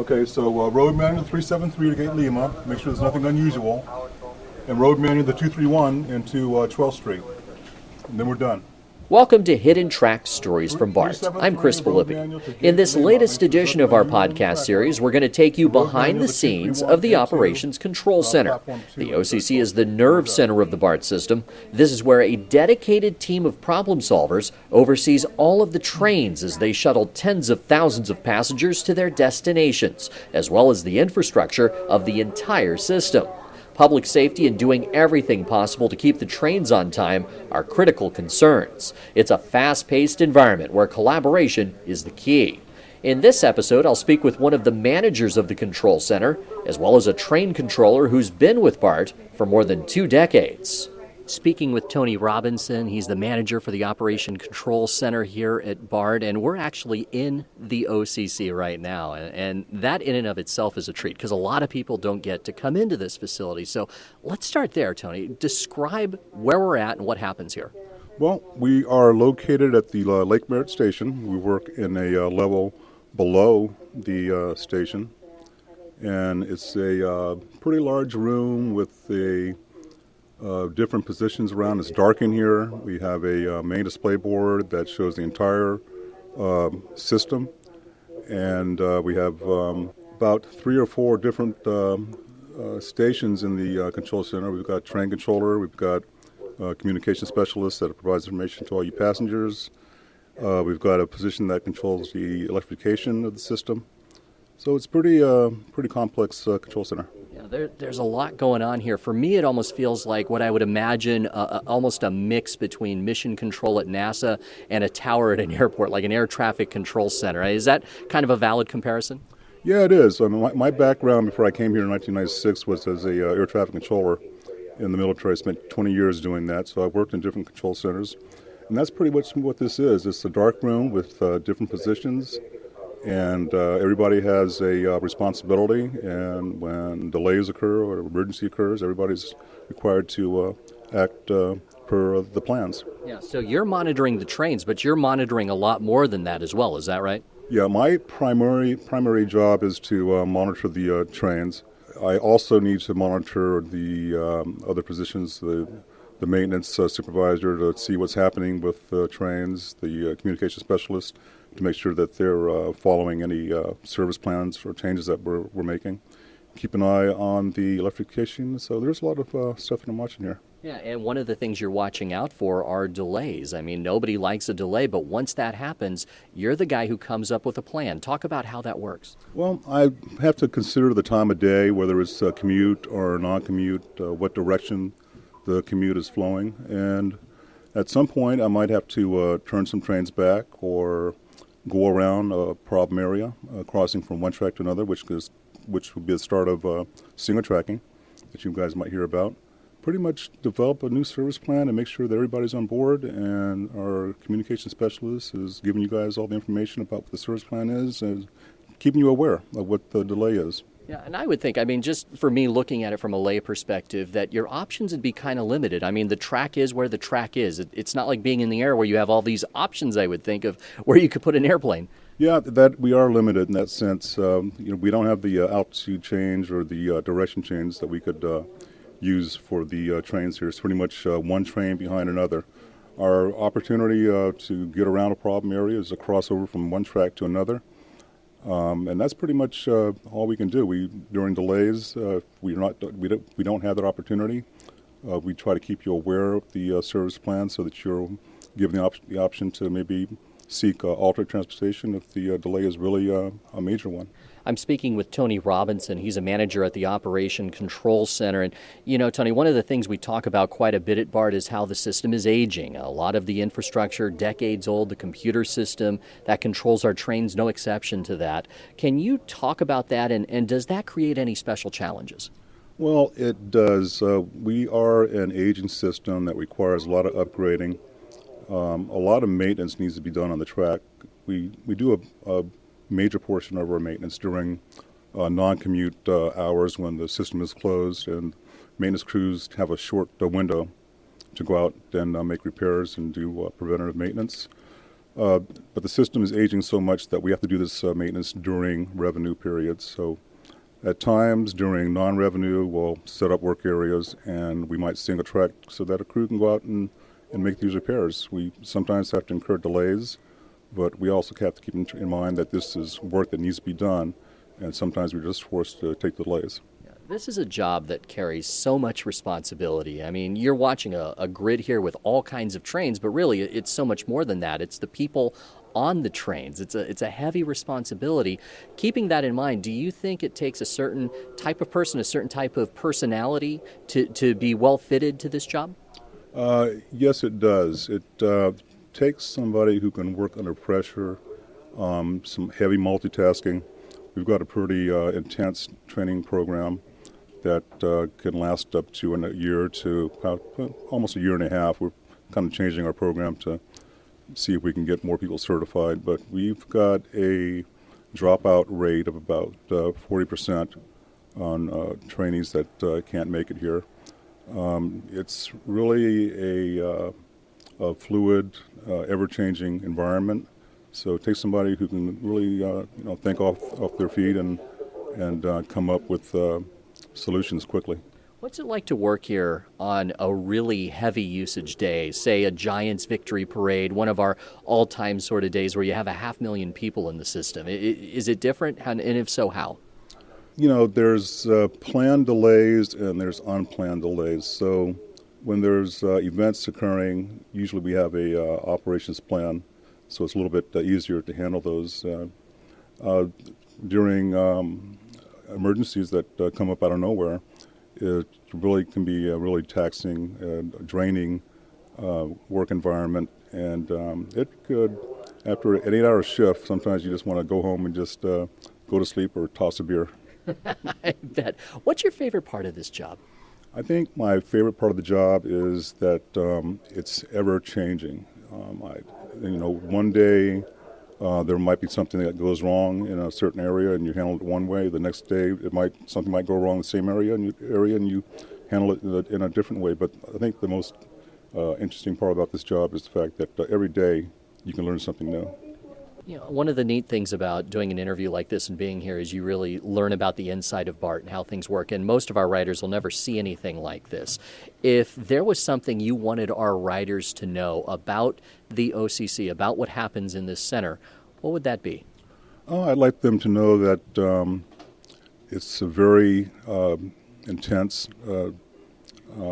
Okay, so road manual 373 to Gate Lima, make sure there's nothing unusual, and road manual the 231 into 12th Street, and then we're done. Welcome to Hidden Track Stories from BART. I'm Chris Filippi. In this latest edition of our podcast series, we're going to take you behind the scenes of the Operations Control Center. The OCC is the nerve center of the BART system. This is where a dedicated team of problem solvers oversees all of the trains as they shuttle tens of thousands of passengers to their destinations, as well as the infrastructure of the entire system. Public safety and doing everything possible to keep the trains on time are critical concerns. It's a fast-paced environment where collaboration is the key. In this episode, I'll speak with one of the managers of the control center, as well as a train controller who's been with BART for more than 2 decades. Speaking with Tony Robinson, he's the manager for the Operation Control Center here at BART, and we're actually in the OCC right now, and that in and of itself is a treat because a lot of people don't get to come into this facility. So let's start there, Tony. Describe where we're at and what happens here. Well, we are located at the Lake Merritt Station. We work in a level below the station, and it's a pretty large room with different positions around. It's dark in here. We have a main display board that shows the entire system, and we have about 3 or 4 different stations in the control center. We've got train controller, we've got communication specialist that provides information to all you passengers. We've got a position that controls the electrification of the system. So it's pretty complex control center. Yeah, there's a lot going on here. For me, it almost feels like what I would imagine almost a mix between mission control at NASA and a tower at an airport, like an air traffic control center. Is that kind of a valid comparison? Yeah, it is. I mean, my background before I came here in 1996 was as a air traffic controller in the military. I spent 20 years doing that, so I've worked in different control centers. And that's pretty much what this is. It's a dark room with different positions. And everybody has a responsibility, and when delays occur or emergency occurs, everybody's required to act per the plans. Yeah, so you're monitoring the trains, but you're monitoring a lot more than that as well, is that right? Yeah, my primary job is to monitor the trains. I also need to monitor the other positions, the maintenance supervisor to see what's happening with the trains, the communication specialist, to make sure that they're following any service plans or changes that we're making. Keep an eye on the electrification. So there's a lot of stuff that I'm watching here. Yeah, and one of the things you're watching out for are delays. I mean, nobody likes a delay, but once that happens, you're the guy who comes up with a plan. Talk about how that works. Well, I have to consider the time of day, whether it's commute or non-commute, what direction the commute is flowing. And at some point, I might have to turn some trains back or go around a problem area, crossing from one track to another, which would be the start of single tracking that you guys might hear about. Pretty much develop a new service plan and make sure that everybody's on board, and our communication specialist is giving you guys all the information about what the service plan is and keeping you aware of what the delay is. Yeah, and I would think, just for me looking at it from a lay perspective, that your options would be kind of limited. I mean, the track is where the track is. It's not like being in the air where you have all these options, I would think, of where you could put an airplane. Yeah, that we are limited in that sense. We don't have the altitude change or the direction change that we could use for the trains here. It's pretty much one train behind another. Our opportunity to get around a problem area is a crossover from one track to another. And that's pretty much all we can do. During delays, we don't have that opportunity. We try to keep you aware of the service plan so that you're given the option to maybe seek alternate transportation if the delay is really a major one. I'm speaking with Tony Robinson. He's a manager at the Operation Control Center. And, Tony, one of the things we talk about quite a bit at BART is how the system is aging. A lot of the infrastructure, decades old, the computer system that controls our trains, no exception to that. Can you talk about that, and does that create any special challenges? Well, it does. We are an aging system that requires a lot of upgrading. A lot of maintenance needs to be done on the track. We do a major portion of our maintenance during non-commute hours when the system is closed, and maintenance crews have a short window to go out and make repairs and do preventative maintenance. But the system is aging so much that we have to do this maintenance during revenue periods. So at times during non-revenue, we'll set up work areas and we might single track so that a crew can go out and make these repairs. We sometimes have to incur delays, but we also have to keep in mind that this is work that needs to be done, and sometimes we're just forced to take the delays. This is a job that carries so much responsibility. I mean, you're watching a grid here with all kinds of trains, but really it's so much more than that. It's the people on the trains. It's a heavy responsibility. Keeping that in mind, do you think it takes a certain type of person, a certain type of personality to be well fitted to this job? Yes, it does. It takes somebody who can work under pressure, some heavy multitasking. We've got a pretty intense training program that can last up to a year to almost a year and a half. We're kind of changing our program to see if we can get more people certified, but we've got a dropout rate of about 40% on trainees that can't make it here. It's really a fluid, ever-changing environment. So it takes somebody who can really think off their feet and come up with solutions quickly. What's it like to work here on a really heavy usage day, say a Giants victory parade, one of our all-time sort of days where you have 500,000 people in the system? Is it different, and if so, how? There's planned delays and there's unplanned delays. So when there's events occurring, usually we have a operations plan, so it's a little bit easier to handle those. During emergencies that come up out of nowhere, it really can be a really taxing and draining work environment, and it could, after an 8-hour shift, sometimes you just want to go home and just go to sleep or toss a beer. I bet. What's your favorite part of this job? I think my favorite part of the job is that it's ever changing. One day there might be something that goes wrong in a certain area and you handle it one way. The next day something might go wrong in the same area and you handle it in a different way. But I think the most interesting part about this job is the fact that every day you can learn something new. One of the neat things about doing an interview like this and being here is you really learn about the inside of BART and how things work, and most of our writers will never see anything like this. If there was something you wanted our writers to know about the OCC, about what happens in this center, what would that be? I'd like them to know that it's a very intense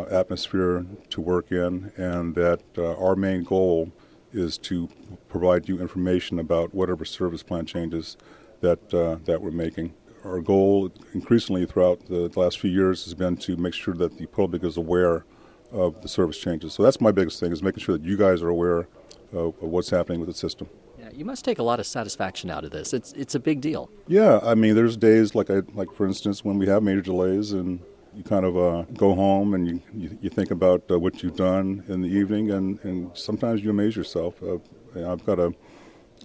atmosphere to work in, and that our main goal is to provide you information about whatever service plan changes that we're making. Our goal increasingly throughout the last few years has been to make sure that the public is aware of the service changes. So that's my biggest thing, is making sure that you guys are aware of what's happening with the system. Yeah, you must take a lot of satisfaction out of this. It's a big deal. Yeah, I mean, there's days like for instance, when we have major delays and you kind of go home and you think about what you've done in the evening, and sometimes you amaze yourself. I'm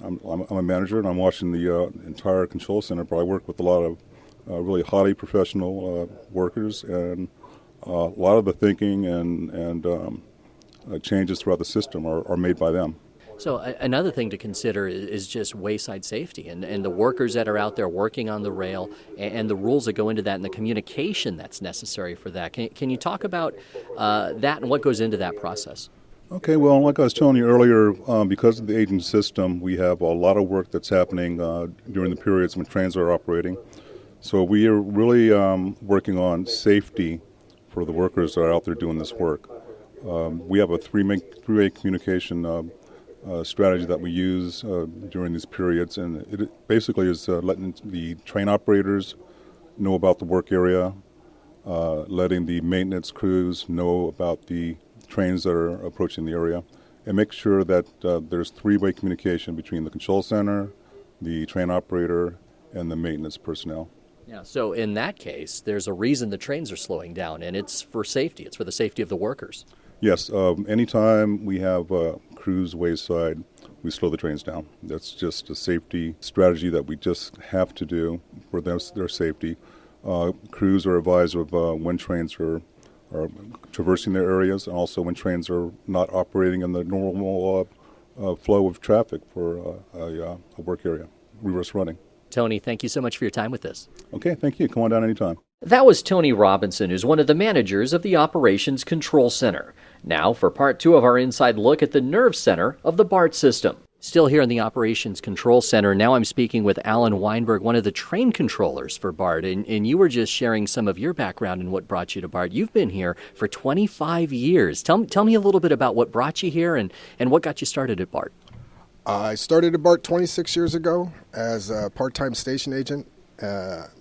a manager and I'm watching the entire control center, but I work with a lot of really highly professional workers, and a lot of the thinking and changes throughout the system are made by them. So another thing to consider is just wayside safety and the workers that are out there working on the rail and the rules that go into that and the communication that's necessary for that. Can you talk about that and what goes into that process? Okay, well, like I was telling you earlier, because of the aging system, we have a lot of work that's happening during the periods when trains are operating. So we are really working on safety for the workers that are out there doing this work. We have a three-way communication strategy that we use during these periods, and it basically is letting the train operators know about the work area, letting the maintenance crews know about the trains that are approaching the area, and make sure that there's three-way communication between the control center, the train operator, and the maintenance personnel. Yeah, so in that case, there's a reason the trains are slowing down, and it's for safety. It's for the safety of the workers. Yes, anytime we have crews wayside, we slow the trains down. That's just a safety strategy that we just have to do for their safety. Crews are advised of when trains are traversing their areas, and also when trains are not operating in the normal flow of traffic for a work area, reverse running. Tony, thank you so much for your time with us. Okay, thank you. Come on down anytime. That was Tony Robinson, who's one of the managers of the Operations Control Center. Now for part 2 of our inside look at the nerve center of the BART system. Still here in the Operations Control Center, now I'm speaking with Alan Weinberg, one of the train controllers for BART, and you were just sharing some of your background and what brought you to BART. You've been here for 25 years. Tell me a little bit about what brought you here and what got you started at BART. I started at BART 26 years ago as a part-time station agent.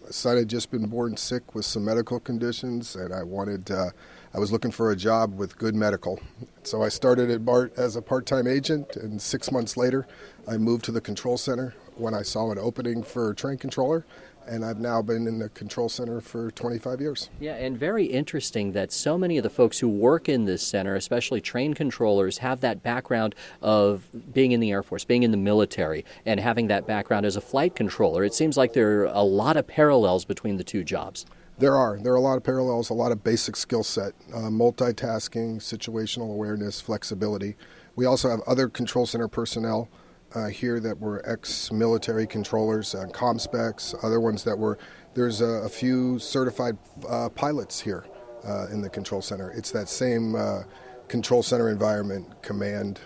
Son had just been born sick with some medical conditions, and I was looking for a job with good medical. So I started at BART as a part-time agent, and 6 months later, I moved to the control center when I saw an opening for a train controller, and I've now been in the control center for 25 years. Yeah, and very interesting that so many of the folks who work in this center, especially train controllers, have that background of being in the Air Force, being in the military, and having that background as a flight controller. It seems like there are a lot of parallels between the two jobs. There are a lot of parallels, a lot of basic skill set, multitasking, situational awareness, flexibility. We also have other control center personnel here that were ex-military controllers, comm specs, other ones that were, there's a few certified pilots here in the control center. It's that same control center environment, command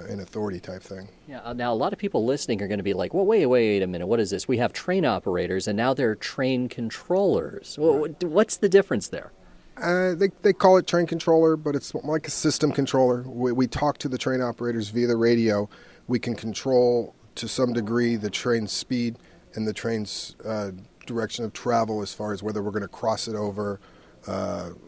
and authority type thing. Yeah. Now, a lot of people listening are going to be like, well, wait a minute. What is this? We have train operators, and now they're train controllers. Well, what's the difference there? They call it train controller, but it's like a system controller. We talk to the train operators via the radio. We can control, to some degree, the train's speed and the train's direction of travel as far as whether we're going to cross it over,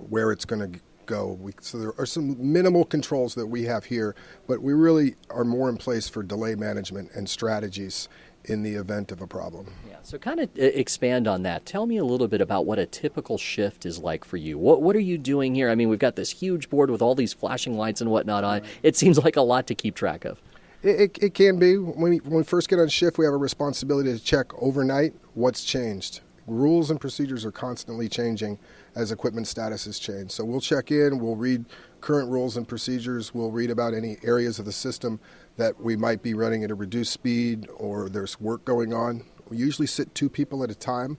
where it's going to go. So there are some minimal controls that we have here, but we really are more in place for delay management and strategies in the event of a problem. Yeah, so kind of expand on that. Tell me a little bit about what a typical shift is like for you. What are you doing here? I mean, we've got this huge board with all these flashing lights and whatnot on. It seems like a lot to keep track of. It can be. When we first get on shift, we have a responsibility to check overnight what's changed. Rules and procedures are constantly changing as equipment statuses change. So we'll check in, we'll read current rules and procedures, we'll read about any areas of the system that we might be running at a reduced speed or there's work going on. We usually sit 2 people at a time.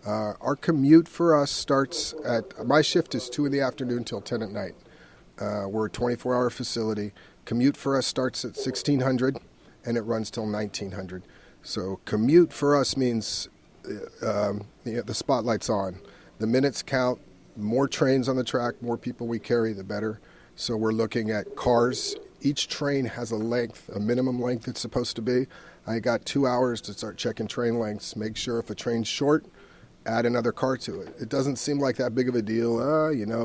Our commute for us starts at, my shift is 2 in the afternoon till 10 at night. We're a 24-hour facility. Commute for us starts at 1600 and it runs till 1900. So commute for us means the spotlight's on. The minutes count. More trains on the track, more people we carry, the better. So we're looking at cars. Each train has a length, a minimum length it's supposed to be. I got 2 hours to start checking train lengths. Make sure if a train's short, add another car to it. It doesn't seem like that big of a deal.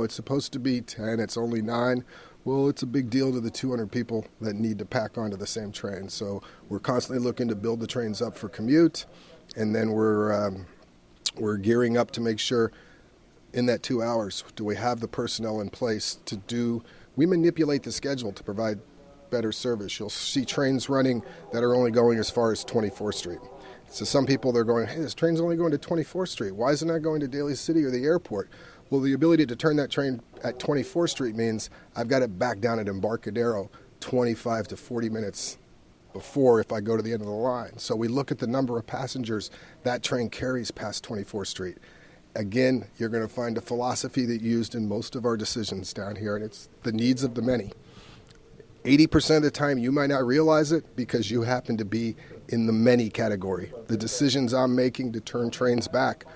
It's supposed to be 10, it's only 9. Well, it's a big deal to the 200 people that need to pack onto the same train. So we're constantly looking to build the trains up for commute, and then we're gearing up to make sure in that 2 hours, do we have the personnel in place to do, we manipulate the schedule to provide better service. You'll see trains running that are only going as far as 24th Street. So some people, they're going, hey, this train's only going to 24th Street. Why isn't that going to Daly City or the airport? Well, the ability to turn that train at 24th Street means I've got it back down at Embarcadero 25 to 40 minutes before if I go to the end of the line. So we look at the number of passengers that train carries past 24th Street. Again, you're going to find a philosophy that used in most of our decisions down here, and it's the needs of the many. 80% of the time, you might not realize it because you happen to be in the many category. The decisions I'm making to turn trains back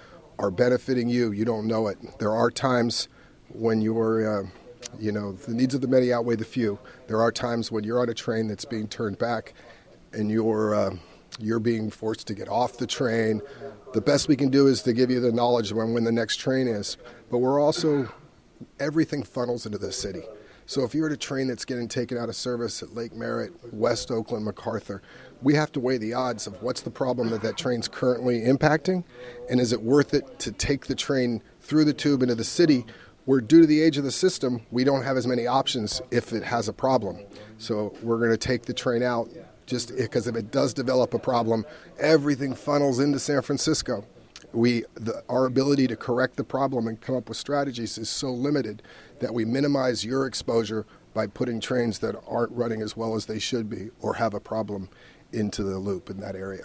are benefiting you. You don't know it. There are times when you're, the needs of the many outweigh the few. There are times when you're on a train that's being turned back and you're being forced to get off the train. The best we can do is to give you the knowledge of when the next train is. But we're also, everything funnels into the city. So if you're at a train that's getting taken out of service at Lake Merritt, West Oakland, MacArthur, we have to weigh the odds of what's the problem that train's currently impacting, and is it worth it to take the train through the tube into the city where, due to the age of the system, we don't have as many options if it has a problem. So we're going to take the train out just because if it does develop a problem, everything funnels into San Francisco. Our ability to correct the problem and come up with strategies is so limited that we minimize your exposure by putting trains that aren't running as well as they should be or have a problem into the loop in that area.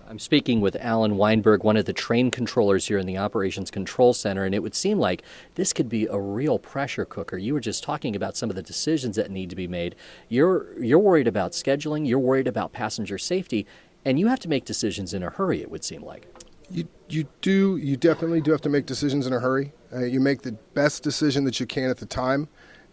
I'm speaking with Alan Weinberg, one of the train controllers here in the Operations Control Center, and it would seem like this could be a real pressure cooker. You were just talking about some of the decisions that need to be made. You're worried about scheduling, you're worried about passenger safety, and you have to make decisions in a hurry, it would seem like. You definitely do have to make decisions in a hurry. You make the best decision that you can at the time,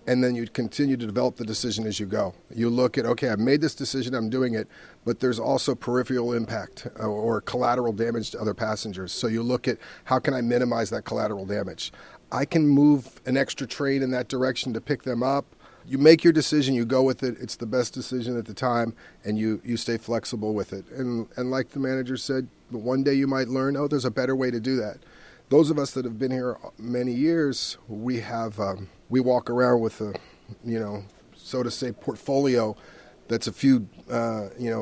and then you continue to develop the decision as you go. You look at, okay, I've made this decision, I'm doing it, but there's also peripheral impact or collateral damage to other passengers. So you look at, how can I minimize that collateral damage? I can move an extra train in that direction to pick them up. You make your decision, you go with it, it's the best decision at the time, and you stay flexible with it. And like the manager said, one day you might learn, oh, there's a better way to do that. Those of us that have been here many years, we we walk around with a, so to say, portfolio that's a few,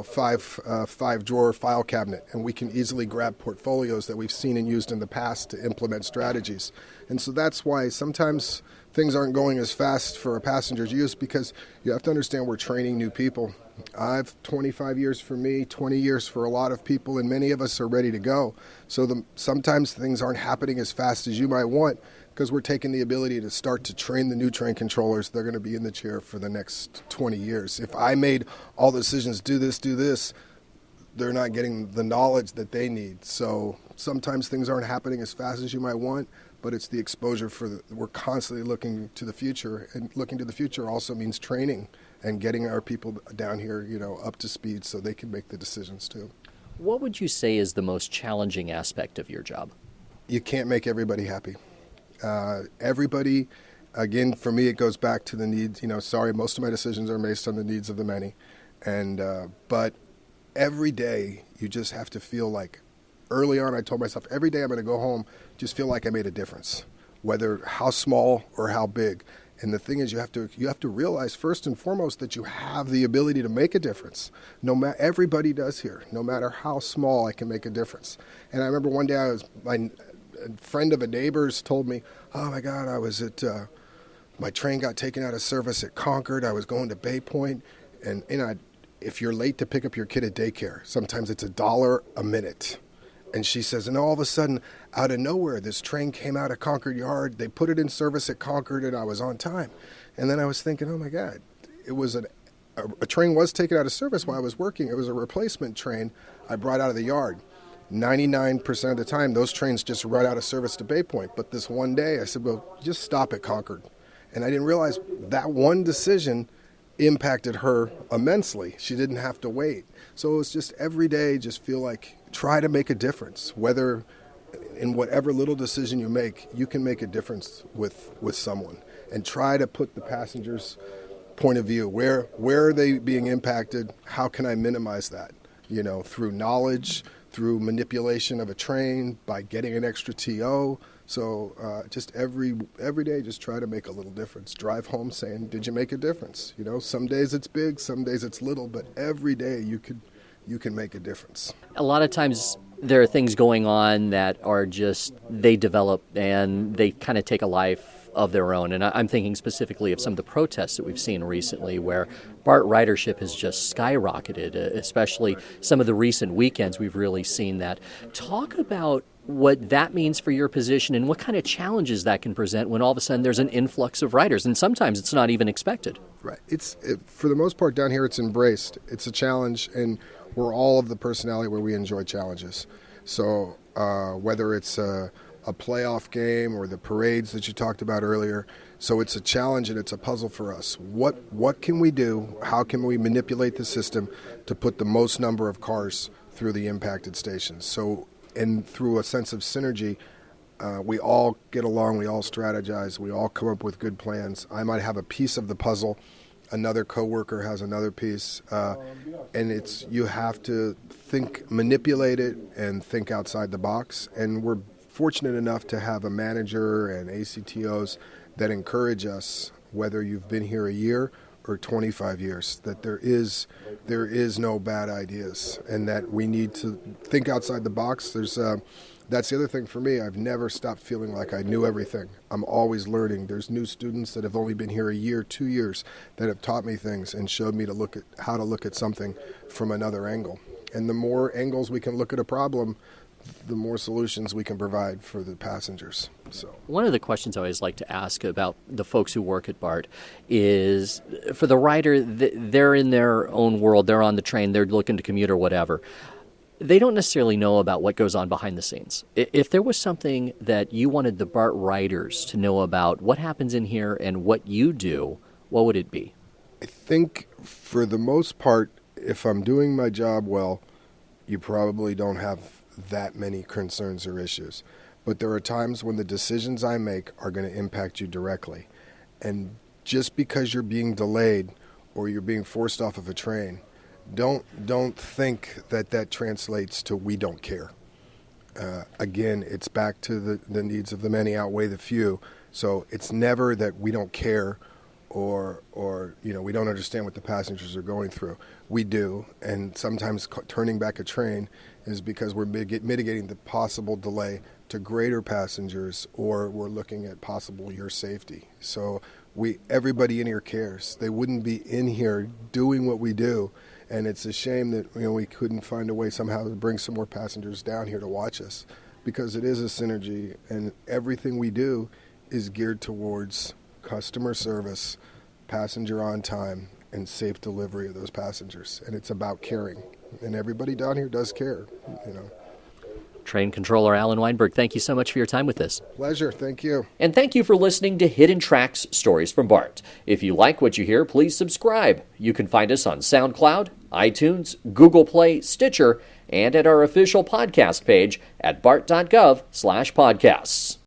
five drawer file cabinet, and we can easily grab portfolios that we've seen and used in the past to implement strategies. And so that's why sometimes things aren't going as fast for a passenger's use, because you have to understand we're training new people. I've 25 years for me, 20 years for a lot of people, and many of us are ready to go. So sometimes things aren't happening as fast as you might want, because we're taking the ability to start to train the new train controllers. They're going to be in the chair for the next 20 years. If I made all the decisions, do this, they're not getting the knowledge that they need. So sometimes things aren't happening as fast as you might want, but it's the exposure we're constantly looking to the future, and looking to the future also means training and getting our people down here, up to speed so they can make the decisions too. What would you say is the most challenging aspect of your job? You can't make everybody happy. Everybody, again, for me, it goes back to the needs. Most of my decisions are based on the needs of the many. But every day you just have to feel like, early on I told myself, every day I'm going to go home, just feel like I made a difference, whether how small or how big. And the thing is, you have to realize first and foremost that you have the ability to make a difference. Everybody does here. No matter how small, I can make a difference. And I remember one day a friend of a neighbor's told me, "Oh my God, I was at my train got taken out of service at Concord. I was going to Bay Point, and if you're late to pick up your kid at daycare, sometimes it's $1 a minute." And she says, and all of a sudden, out of nowhere, this train came out of Concord Yard. They put it in service at Concord, and I was on time. And then I was thinking, oh my God, it was a train was taken out of service while I was working. It was a replacement train I brought out of the yard. 99% of the time, those trains just run out of service to Bay Point. But this one day, I said, well, just stop at Concord. And I didn't realize that one decision impacted her immensely. She didn't have to wait. So it was just every day, just feel like, try to make a difference. Whether in whatever little decision you make, you can make a difference with someone. And try to put the passenger's point of view. Where are they being impacted? How can I minimize that? Through knowledge, through manipulation of a train, by getting an extra TO. So just every day, just try to make a little difference. Drive home saying, did you make a difference? Some days it's big, some days it's little, but every day you can make a difference. A lot of times there are things going on that are just, they develop and they kind of take a life of their own. And I'm thinking specifically of some of the protests that we've seen recently where BART ridership has just skyrocketed, especially some of the recent weekends we've really seen that. Talk about what that means for your position and what kind of challenges that can present when all of a sudden there's an influx of riders, and sometimes it's not even expected. Right. For the most part down here, it's embraced. It's a challenge, and we're all of the personality where we enjoy challenges. So whether it's a playoff game or the parades that you talked about earlier, so it's a challenge and it's a puzzle for us. What can we do? How can we manipulate the system to put the most number of cars through the impacted stations? So, and through a sense of synergy, we all get along, we all strategize, we all come up with good plans. I might have a piece of the puzzle, another coworker has another piece, and you have to manipulate it and think outside the box. And we're fortunate enough to have a manager and ACTOs that encourage us, whether you've been here a year or 25 years, that there is no bad ideas and that we need to think outside the box. There's that's the other thing for me. I've never stopped feeling like I knew everything. I'm always learning. There's new students that have only been here a year, 2 years, that have taught me things and showed me to look at how to look at something from another angle. And the more angles we can look at a problem, the more solutions we can provide for the passengers. So one of the questions I always like to ask about the folks who work at BART is, for the rider, they're in their own world, they're on the train, they're looking to commute or whatever. They don't necessarily know about what goes on behind the scenes. If there was something that you wanted the BART riders to know about what happens in here and what you do, what would it be? I think for the most part, if I'm doing my job well, you probably don't have that many concerns or issues. But there are times when the decisions I make are going to impact you directly. And just because you're being delayed or you're being forced off of a train, don't think that translates to we don't care. Again, it's back to the needs of the many outweigh the few. So it's never that we don't care or we don't understand what the passengers are going through. We do, and sometimes turning back a train is because we're mitigating the possible delay to greater passengers, or we're looking at possible your safety. So everybody in here cares. They wouldn't be in here doing what we do, and it's a shame that we couldn't find a way somehow to bring some more passengers down here to watch us, because it is a synergy, and everything we do is geared towards customer service, passenger on time, and safe delivery of those passengers. And it's about caring. And everybody down here does care, Train Controller Alan Weinberg, thank you so much for your time with us. Pleasure. Thank you. And thank you for listening to Hidden Tracks Stories from BART. If you like what you hear, please subscribe. You can find us on SoundCloud, iTunes, Google Play, Stitcher, and at our official podcast page at bart.gov/podcasts.